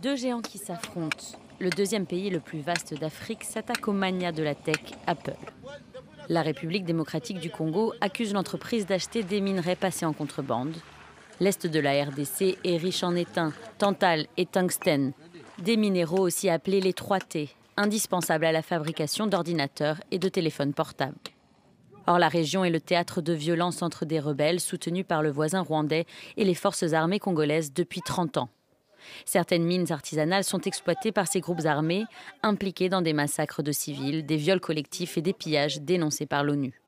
Deux géants qui s'affrontent. Le deuxième pays le plus vaste d'Afrique s'attaque au mania de la tech, Apple. La République démocratique du Congo accuse l'entreprise d'acheter des minerais passés en contrebande. L'Est de la RDC est riche en étain, tantale et tungstène, des minéraux aussi appelés les 3T, indispensables à la fabrication d'ordinateurs et de téléphones portables. Or, la région est le théâtre de violences entre des rebelles soutenus par le voisin rwandais et les forces armées congolaises depuis 30 ans. Certaines mines artisanales sont exploitées par ces groupes armés, impliqués dans des massacres de civils, des viols collectifs et des pillages dénoncés par l'ONU.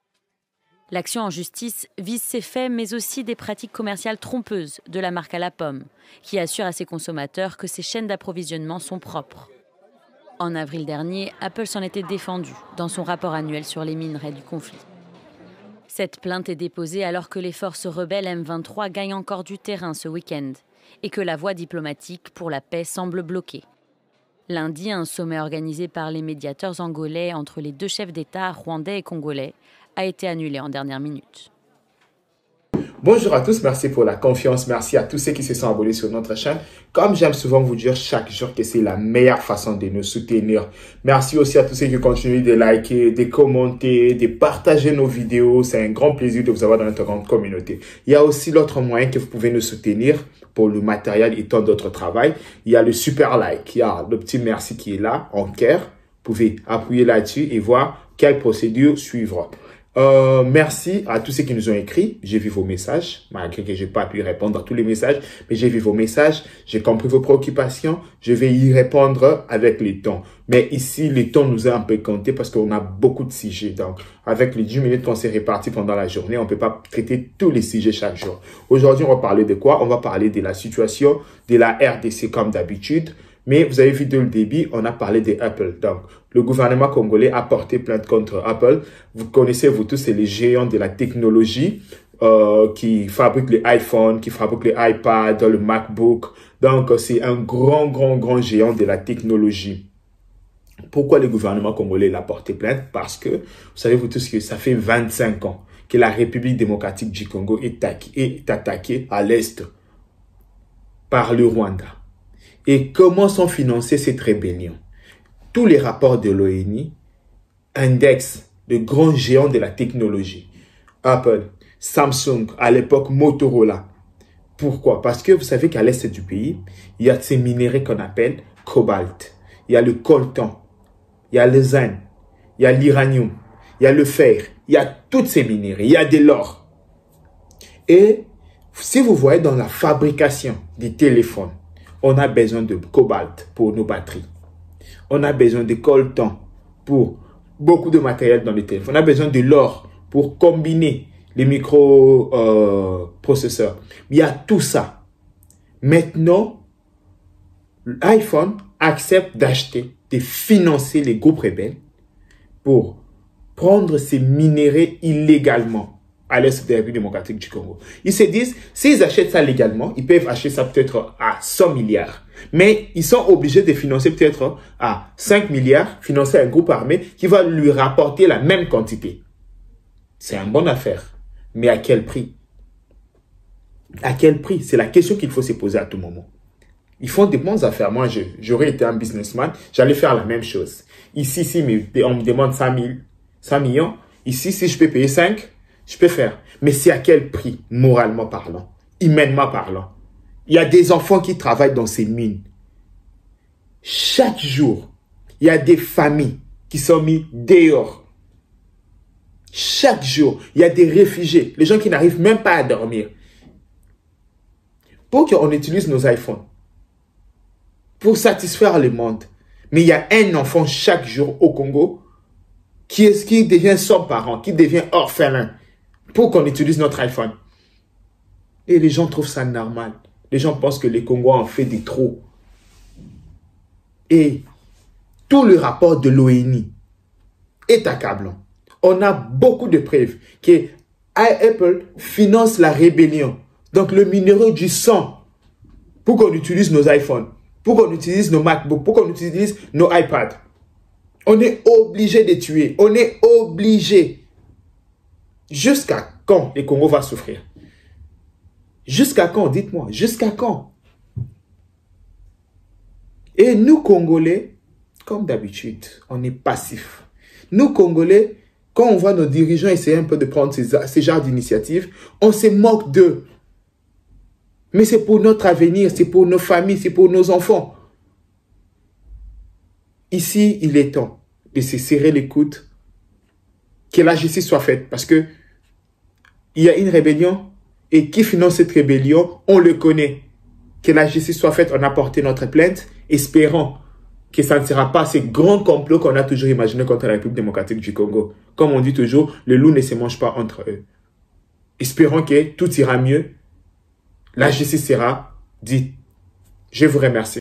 L'action en justice vise ces faits, mais aussi des pratiques commerciales trompeuses de la marque à la pomme, qui assure à ses consommateurs que ces chaînes d'approvisionnement sont propres. En avril dernier, Apple s'en était défendu dans son rapport annuel sur les minerais du conflit. Cette plainte est déposée alors que les forces rebelles M23 gagnent encore du terrain ce week-end et que la voie diplomatique pour la paix semble bloquée. Lundi, un sommet organisé par les médiateurs angolais entre les deux chefs d'État rwandais et congolais a été annulé en dernière minute. Bonjour à tous, merci pour la confiance, merci à tous ceux qui se sont abonnés sur notre chaîne. Comme j'aime souvent vous dire chaque jour que c'est la meilleure façon de nous soutenir. Merci aussi à tous ceux qui continuent de liker, de commenter, de partager nos vidéos. C'est un grand plaisir de vous avoir dans notre grande communauté. Il y a aussi l'autre moyen que vous pouvez nous soutenir pour le matériel et tant d'autres travail. Il y a le super like, il y a le petit merci qui est là, en cœur. Vous pouvez appuyer là-dessus et voir quelle procédure suivre. Merci à tous ceux qui nous ont écrit. J'ai vu vos messages, malgré que je n'ai pas pu répondre à tous les messages, mais j'ai vu vos messages, j'ai compris vos préoccupations, je vais y répondre avec le temps. Mais ici, le temps nous a un peu compté parce qu'on a beaucoup de sujets. Donc, avec les 10 minutes qu'on s'est répartis pendant la journée, on ne peut pas traiter tous les sujets chaque jour. Aujourd'hui, on va parler de quoi? On va parler de la situation de la RDC comme d'habitude. Mais vous avez vu dès le début, on a parlé d'Apple. Donc, le gouvernement congolais a porté plainte contre Apple. Vous connaissez, vous tous, c'est les géants de la technologie qui fabriquent les iPhones, qui fabriquent les iPads, le MacBook. Donc, c'est un grand géant de la technologie. Pourquoi le gouvernement congolais l'a porté plainte? Parce que, vous savez, vous tous, que ça fait 25 ans que la République démocratique du Congo est attaquée à l'Est par le Rwanda. Et comment sont financées cette rébellion? Tous les rapports de l'ONU indexent de grands géants de la technologie. Apple, Samsung, à l'époque Motorola. Pourquoi? Parce que vous savez qu'à l'est du pays, il y a ces minéraux qu'on appelle cobalt. Il y a le coltan, il y a le zinc, il y a l'uranium, il y a le fer, il y a tous ces minéraux, il y a de l'or. Et si vous voyez dans la fabrication des téléphones, on a besoin de cobalt pour nos batteries. On a besoin de coltan pour beaucoup de matériel dans les téléphones. On a besoin de l'or pour combiner les microprocesseurs. Il y a tout ça. Maintenant, l'iPhone accepte d'acheter, de financer les groupes rebelles pour prendre ces minéraux illégalement à l'Est de la République démocratique du Congo. Ils se disent, s'ils achètent ça légalement, ils peuvent acheter ça peut-être à 100 milliards. Mais ils sont obligés de financer peut-être à 5 milliards, financer un groupe armé qui va lui rapporter la même quantité. C'est une bonne affaire. Mais à quel prix? À quel prix? C'est la question qu'il faut se poser à tout moment. Ils font des bonnes affaires. Moi, j'aurais été un businessman, j'allais faire la même chose. Ici, si on me demande 100 millions, ici, si je peux payer 5, je peux faire. Mais c'est à quel prix, moralement parlant, humainement parlant? Il y a des enfants qui travaillent dans ces mines. Chaque jour, il y a des familles qui sont mises dehors. Chaque jour, il y a des réfugiés, les gens qui n'arrivent même pas à dormir. Pour qu'on utilise nos iPhones, pour satisfaire le monde. Mais il y a un enfant chaque jour au Congo qui devient sans parent, qui devient orphelin, pour qu'on utilise notre iPhone. Et les gens trouvent ça normal. Les gens pensent que les Congolais en fait des trop. Et tout le rapport de l'ONU est accablant. On a beaucoup de preuves que Apple finance la rébellion. Donc le minéraux du sang pour qu'on utilise nos iPhones, pour qu'on utilise nos MacBooks, pour qu'on utilise nos iPads. On est obligé de tuer. On est obligé. Jusqu'à quand le Congo va souffrir? Jusqu'à quand? Dites-moi. Jusqu'à quand? Et nous, Congolais, comme d'habitude, on est passifs. Nous, Congolais, quand on voit nos dirigeants essayer un peu de prendre ces genres d'initiatives, on se moque d'eux. Mais c'est pour notre avenir, c'est pour nos familles, c'est pour nos enfants. Ici, il est temps de se serrer les coudes, que la justice soit faite, parce que il y a une rébellion, et qui finance cette rébellion, on le connaît. Que la justice soit faite, on a porté notre plainte, espérant que ça ne sera pas ces grands complots qu'on a toujours imaginés contre la République démocratique du Congo. Comme on dit toujours, le loup ne se mange pas entre eux. Espérons que tout ira mieux. La justice sera dite. Je vous remercie.